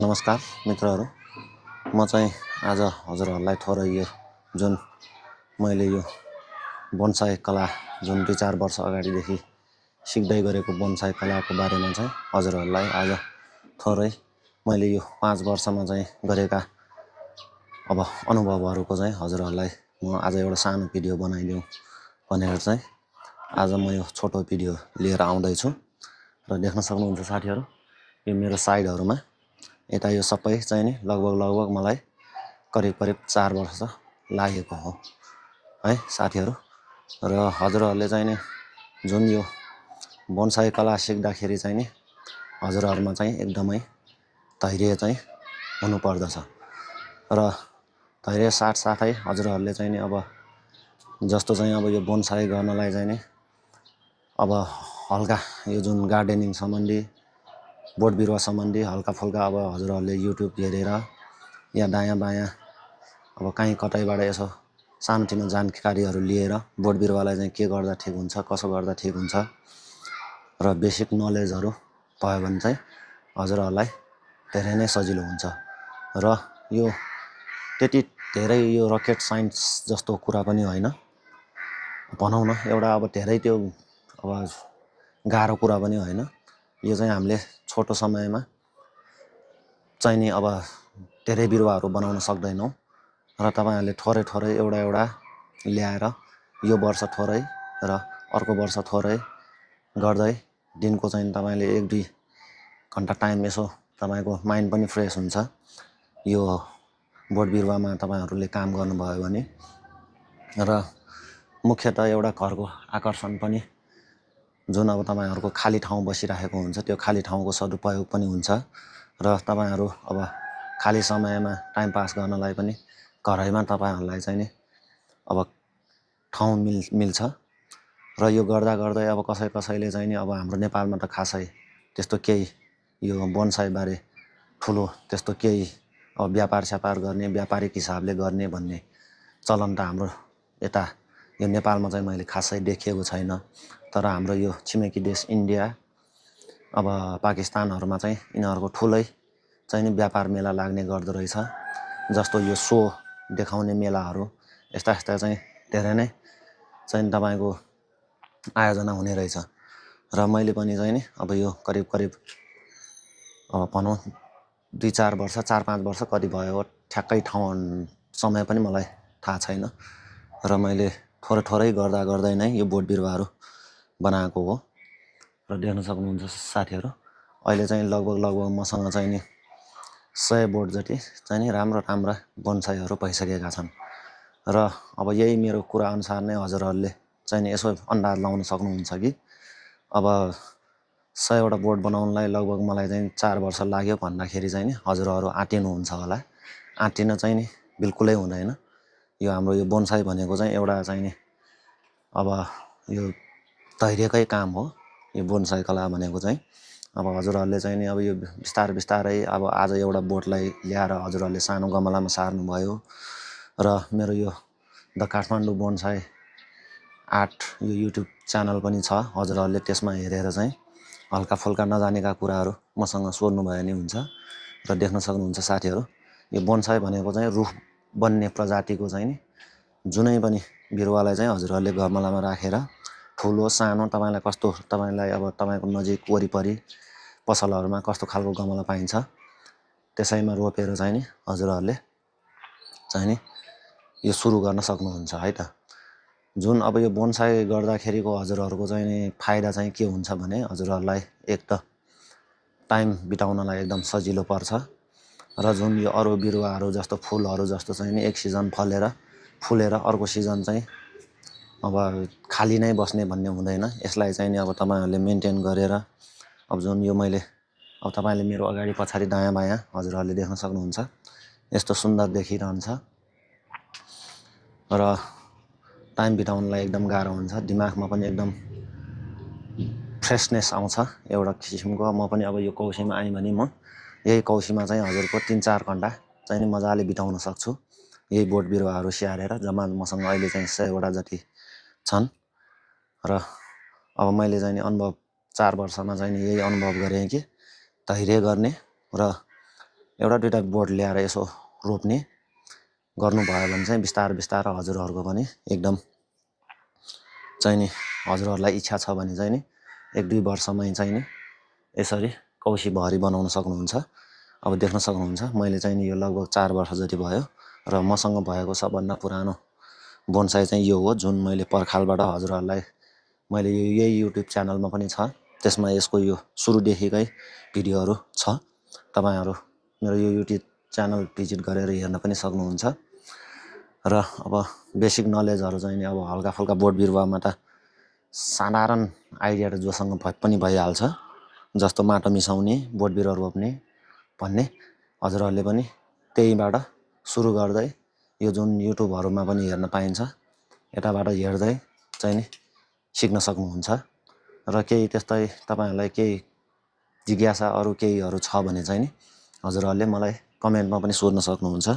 नमस्कार मित्रहरू, म चाहिँ आज हजुरहरूलाई थोरै यो जुन मैले यो बोन्साई कला जुन 2-4 वर्ष अगाडिदेखि सिक्दै गरेको बोन्साई कलाको बारेमा चाहिँ हजुरहरूलाई आज थोरै मैले यो 5 वर्षमा चाहिँ गरेका अनुभवहरूको चाहिँ हजुरहरूलाई म आज एउटा सानो भिडियो बनाइदिउँ भनेर चाहिँ आज म यो छोटो भिडियो लिएर आउँदैछु। र देख्न सक्नुहुन्छ साथीहरू, यो मेरो साइडहरूमा यता यो सबै चाहिँ नि लगभग मलाई करिब 4 वर्ष लागेको हो है साथीहरू। र हजुरहरूले चाहिँ नि जुन यो बोन्साई कला सिक्दाखेरि चाहिँ नि हजुरहरूमा चाहिँ एकदमै धैर्य चाहिँ हुनुपर्दछ। र धैर्य साथसाथै हजुरहरूले चाहिँ नि अब जस्तो चाहिँ अब यो बोन्साई गर्नलाई चाहिँ नि अब हल्का यो जुन गार्डनिङ सम्बन्धी बोट बिरुवा सम्बन्धी हल्का फुल्का अब हजुरहरूले युट्युब हेरेर या दायाँ बायाँ अब कहीँ कतैबाट यसो सानोतिनो जानकारीहरू लिएर बोट बिरुवालाई चाहिँ के गर्दा ठिक हुन्छ, कसो गर्दा ठिक हुन्छ र बेसिक नलेजहरू भयो भने चाहिँ हजुरहरूलाई धेरै नै सजिलो हुन्छ। र यो त्यति धेरै यो रकेट साइन्स जस्तो कुरा पनि होइन, भनौँ न एउटा अब धेरै त्यो अब गाह्रो कुरा पनि होइन। यो चाहिँ हामीले छोटो समयमा चाहिँ नि अब धेरै बिरुवाहरू बनाउन सक्दैनौँ र तपाईँहरूले थोरै एउटा ल्याएर यो वर्ष थोरै र अर्को वर्ष थोरै गर्दै दिनको चाहिँ तपाईँले 1-2 घन्टा टाइम यसो तपाईँको माइन्ड पनि फ्रेस हुन्छ यो बोट बिरुवामा तपाईँहरूले काम गर्नुभयो भने। र मुख्यतः एउटा घरको आकर्षण पनि जुन अब तपाईँहरूको खाली ठाउँ बसिरहेको हुन्छ त्यो खाली ठाउँको सदुपयोग पनि हुन्छ। र तपाईँहरू अब खाली समयमा टाइम पास गर्नलाई पनि घरैमा तपाईँहरूलाई चाहिँ नि अब ठाउँ मिल्छ। र यो गर्दा गर्दै अब कसैले चाहिँ नि अब हाम्रो नेपालमा त खासै त्यस्तो केही यो बोन्साईबारे ठुलो त्यस्तो केही अब व्यापार स्यापार गर्ने व्यापारिक हिसाबले गर्ने भन्ने चलन त हाम्रो यता यो नेपालमा चाहिँ मैले खासै देखेको छैन। तर हाम्रो यो छिमेकी देश इन्डिया अब पाकिस्तानहरूमा चाहिँ यिनीहरूको ठुलै चाहिँ नि व्यापार मेला लाग्ने गर्दो रहेछ। जस्तो यो सो देखाउने मेलाहरू यस्ता चाहिँ धेरै नै चाहिँ तपाईँको आयोजना हुने रहेछ। र मैले पनि चाहिँ नि अब यो करिब अब भनौँ 2-4 वर्ष 4-5 वर्ष कति भयो ठ्याक्कै ठाउँ समय पनि मलाई थाहा छैन। र मैले थोरै गर्दै नै यो बोट बिरुवाहरू बनाएको हो। र देख्न सक्नुहुन्छ साथीहरू, अहिले चाहिँ लगभग मसँग चाहिँ नि 100 बोट जति चाहिँ नि राम्रा बोन्साईहरू भइसकेका छन्। र अब यही मेरो कुरा अनुसार नै हजुरहरूले चाहिँ नि यसो अन्दाज लाउन सक्नुहुन्छ कि अब 100वटा बोट बनाउनलाई लगभग मलाई चाहिँ 4 वर्ष लाग्यो भन्दाखेरि चाहिँ नि हजुरहरू आँटिनुहुन्छ होला। आँटिन चाहिँ नि बिल्कुलै हुँदैन। यो हाम्रो यो बोन्साई भनेको चाहिँ एउटा चाहिँ नि अब यो धैर्यकै काम हो। यो बोन्साई कला भनेको चाहिँ अब हजुरहरूले चाहिँ नि अब यो बिस्तारै अब आज एउटा बोटलाई ल्याएर हजुरहरूले सानो गमलामा सार्नुभयो। र मेरो यो द काठमाडौँ बोन्साई आर्ट यो युट्युब च्यानल पनि छ। हजुरहरूले त्यसमा हेरेर चाहिँ हल्का फुल्का नजानेका कुराहरू मसँग सोध्नुभयो नि हुन्छ। र देख्न सक्नुहुन्छ साथीहरू, यो बोन्साई भनेको चाहिँ रुख बन्ने प्रजातिको चाहिँ नि जुनै पनि बिरुवालाई चाहिँ हजुरहरूले गमलामा राखेर ठुलो सानो तपाईँलाई अब तपाईँको नजिक वरिपरि पसलहरूमा कस्तो खालको गमला पाइन्छ त्यसैमा रोपेर चाहिँ नि हजुरहरूले चाहिँ नि यो सुरु गर्न सक्नुहुन्छ है त। जुन अब यो बोन्साई गर्दाखेरिको हजुरहरूको चाहिँ नि फाइदा चाहिँ के हुन्छ भने हजुरहरूलाई एक त टाइम बिताउनलाई एकदम सजिलो पर्छ। र जुन यो अरू बिरुवाहरू जस्तो फुलहरू जस्तो चाहिँ नि एक सिजन फुलेर अर्को सिजन चाहिँ अब खाली नै बस्ने भन्ने हुँदैन। यसलाई चाहिँ नि अब तपाईँहरूले मेन्टेन गरेर अब जुन यो मैले अब तपाईँले मेरो अगाडि पछाडि दायाँ बायाँ हजुरहरूले देख्न सक्नुहुन्छ यस्तो सुन्दर देखिरहन्छ। र टाइम बिताउनलाई एकदम गाह्रो हुन्छ, दिमागमा पनि एकदम फ्रेसनेस आउँछ एउटा किसिमको। म पनि अब यो कौसीमा आएँ भने म यही कौसीमा चाहिँ हजुरको 3-4 घन्टा चाहिँ नि मजाले बिताउन सक्छु यही बोट बिरुवाहरू स्याहारेर। जम्मा मसँग अहिले चाहिँ 100वटा जति छन्। र अब मैले चाहिँ नि अनुभव 4 वर्षमा चाहिँ नि यही अनुभव गरेँ कि धैर्य गर्ने र एउटा दुइटा बोट ल्याएर यसो रोप्ने गर्नुभयो भने चाहिँ बिस्तारै बिस्तारै हजुरहरूको पनि एकदम चाहिँ नि हजुरहरूलाई इच्छा छ भने चाहिँ नि 1-2 वर्षमै चाहिँ नि यसरी कौसीभरि बनाउन सक्नुहुन्छ। अब देख्न सक्नुहुन्छ मैले चाहिँ नि यो लगभग 4 वर्ष जति भयो र मसँग भएको सबभन्दा पुरानो बोनसाई चाहिँ यो हो, जुन मैले पर्खालबाट हजुरहरूलाई मैले यही युट्युब च्यानलमा पनि छ, त्यसमा यसको यो सुरुदेखिकै भिडियोहरू छ। तपाईँहरू मेरो यो युट्युब च्यानल भिजिट गरेर हेर्न पनि सक्नुहुन्छ। र अब बेसिक नलेजहरू चाहिँ नि अब हल्का फुल्का बोट बिरुवामा त साधारण आइडिया त जोसँग पनि भइहाल्छ, जस्तो माटो मिसाउने, बोट बिरुवा रोप्ने भन्ने हजुरहरूले पनि त्यहीबाट सुरु गर्दै यो जुन युट्युबहरूमा पनि हेर्न पाइन्छ यताबाट हेर्दै चाहिँ नि सिक्न सक्नुहुन्छ। र केही त्यस्तै तपाईँहरूलाई केही जिज्ञासा अरू केहीहरू छ भने चाहिँ नि हजुरहरूले मलाई कमेन्टमा पनि सोध्न सक्नुहुन्छ।